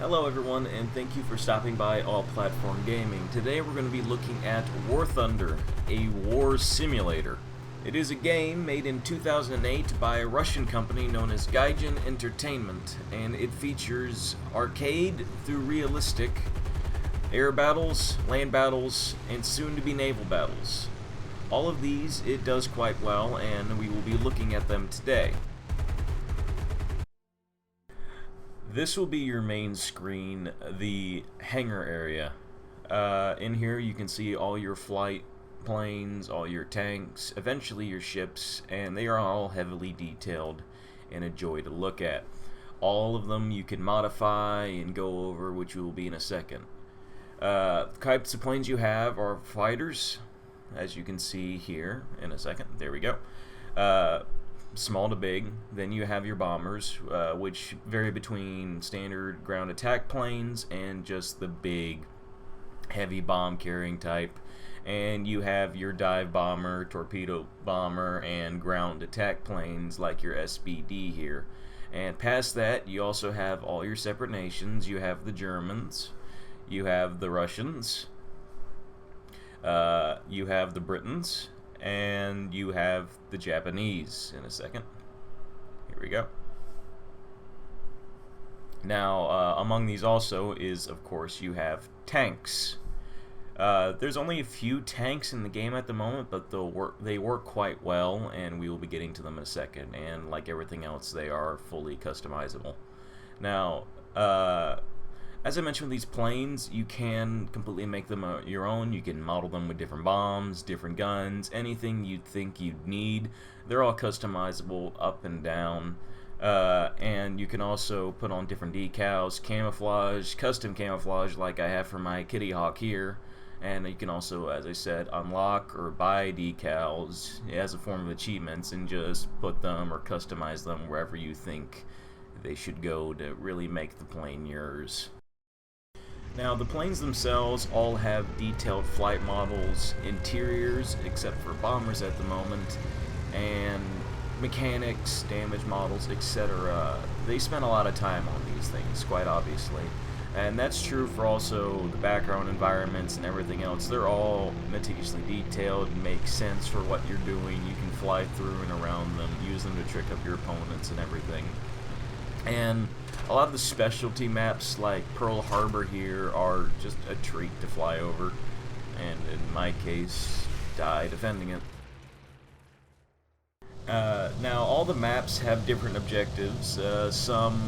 Hello everyone, and thank you for stopping by All Platform Gaming. Today we're going to be looking at War Thunder, a war simulator. It is a game made in 2008 by a Russian company known as Gaijin Entertainment, and it features arcade through realistic air battles, land battles, and soon-to-be naval battles. All of these it does quite well, and we will be looking at them today. This will be your main screen, the hangar area. In here you can see all your flight planes, all your tanks, eventually your ships, and they are all heavily detailed and a joy to look at. All of them you can modify and go over, which will be in a second. The types of planes you have are fighters, as you can see here in a second. There we go. Small to big. Then you have your bombers, which vary between standard ground attack planes and just the big heavy bomb carrying type. And you have your dive bomber, torpedo bomber, and ground attack planes like your SBD here. And past that, you also have all your separate nations. You have the Germans, you have the Russians, you have the Britons, and you have the Japanese in a second. Here we go. Now, among these also is, of course, you have tanks. There's only a few tanks in the game at the moment, but they work quite well, and we will be getting to them in a second. And like everything else, they are fully customizable. Now, as I mentioned with these planes, you can completely make them your own. You can model them with different bombs, different guns, anything you'd think you'd need. They're all customizable up and down. And you can also put on different decals, camouflage, custom camouflage like I have for my Kitty Hawk here. And you can also, as I said, unlock or buy decals as a form of achievements and just put them or customize them wherever you think they should go to really make the plane yours. Now, the planes themselves all have detailed flight models, interiors, except for bombers at the moment, and mechanics, damage models, etc. They spend a lot of time on these things, quite obviously. And that's true for also the background environments and everything else. They're all meticulously detailed and make sense for what you're doing. You can fly through and around them, use them to trick up your opponents and everything. And a lot of the specialty maps like Pearl Harbor here are just a treat to fly over, and in my case, die defending it. Now, all the maps have different objectives. Some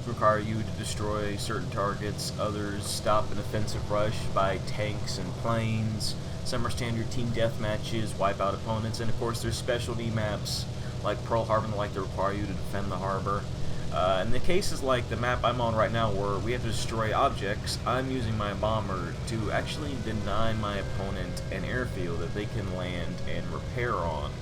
require you to destroy certain targets, others stop an offensive rush by tanks and planes. Some are standard team deathmatches, wipe out opponents, and of course there's specialty maps like Pearl Harbor that like to require you to defend the harbor. In the cases like the map I'm on right now where we have to destroy objects, I'm using my bomber to actually deny my opponent an airfield that they can land and repair on.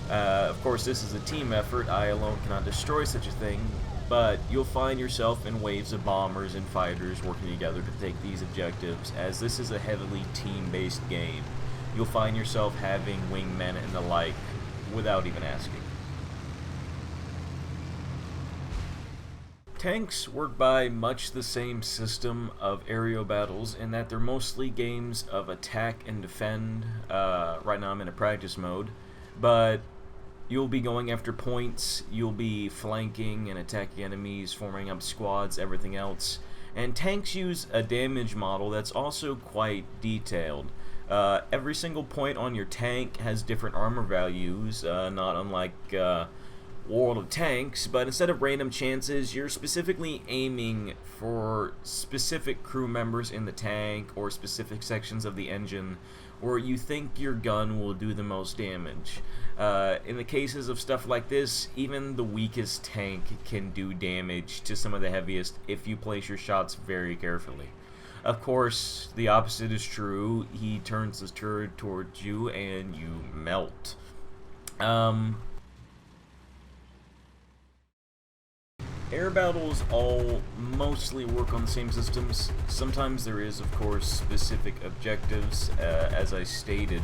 Of course, this is a team effort. I alone cannot destroy such a thing, but you'll find yourself in waves of bombers and fighters working together to take these objectives, as this is a heavily team-based game. You'll find yourself having wingmen and the like without even asking. Tanks work by much the same system of aerial battles in that they're mostly games of attack and defend. Right now I'm in a practice mode, but you'll be going after points, you'll be flanking and attacking enemies, forming up squads, everything else. And tanks use a damage model that's also quite detailed. Every single point on your tank has different armor values, not unlike World of Tanks, but instead of random chances, you're specifically aiming for specific crew members in the tank or specific sections of the engine where you think your gun will do the most damage. In the cases of stuff like this, even the weakest tank can do damage to some of the heaviest if you place your shots very carefully. Of course, the opposite is true. He turns his turret towards you and you melt. Air battles all mostly work on the same systems. Sometimes there is, of course, specific objectives, as I stated,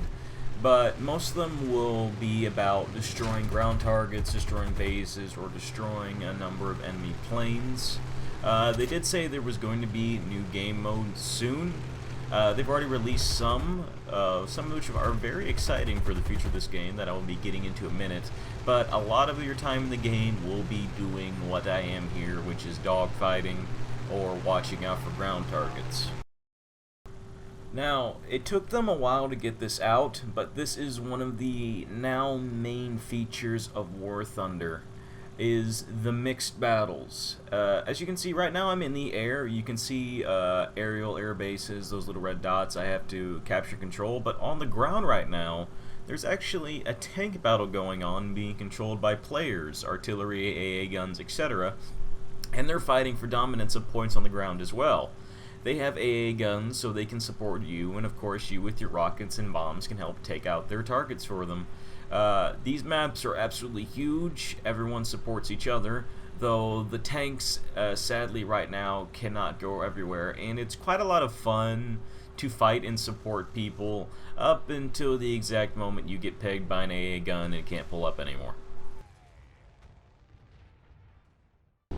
but most of them will be about destroying ground targets, destroying bases, or destroying a number of enemy planes. They did say there was going to be new game modes soon. They've already released some of which are very exciting for the future of this game that I will be getting into in a minute. But a lot of your time in the game will be doing what I am here, which is dogfighting or watching out for ground targets. Now, it took them a while to get this out, but this is one of the now main features of War Thunder, is the mixed battles. As you can see right now, I'm in the air. You can see aerial air bases, those little red dots I have to capture control, but on the ground right now, there's actually a tank battle going on being controlled by players, artillery, AA guns, etc., and they're fighting for dominance of points on the ground as well. They have AA guns, so they can support you, and of course you with your rockets and bombs can help take out their targets for them. These maps are absolutely huge. Everyone supports each other, though the tanks, sadly right now, cannot go everywhere, and it's quite a lot of fun to fight and support people up until the exact moment you get pegged by an AA gun and can't pull up anymore.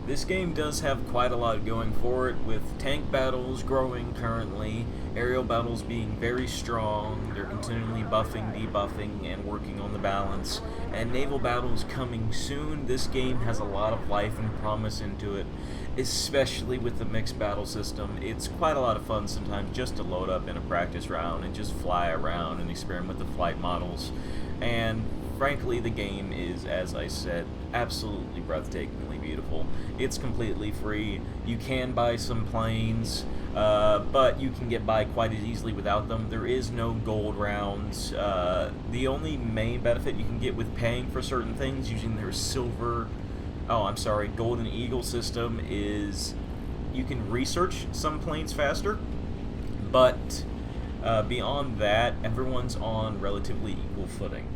This game does have quite a lot going for it, with tank battles growing currently, aerial battles being very strong, they're continually buffing, debuffing, and working on the balance, and naval battles coming soon. This game has a lot of life and promise into it, especially with the mixed battle system. It's quite a lot of fun sometimes just to load up in a practice round and just fly around and experiment with the flight models. And frankly, the game is, as I said, absolutely breathtakingly beautiful. It's completely free. You can buy some planes, but you can get by quite as easily without them. There is no gold rounds. The only main benefit you can get with paying for certain things using their Golden Eagle system is you can research some planes faster, but beyond that, everyone's on relatively equal footing.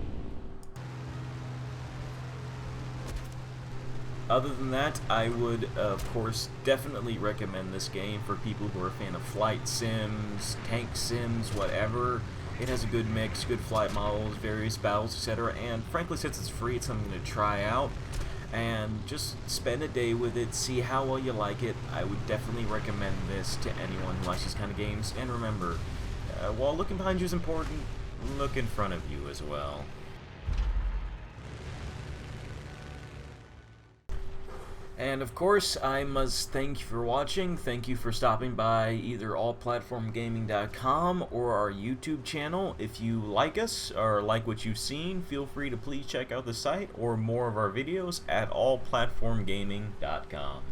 Other than that, I would, of course, definitely recommend this game for people who are a fan of flight sims, tank sims, whatever. It has a good mix, good flight models, various battles, etc. And frankly, since it's free, it's something to try out. And just spend a day with it, see how well you like it. I would definitely recommend this to anyone who likes these kind of games. And remember, while looking behind you is important, look in front of you as well. And of course, I must thank you for watching. Thank you for stopping by either allplatformgaming.com or our YouTube channel. If you like us or like what you've seen, feel free to please check out the site or more of our videos at allplatformgaming.com.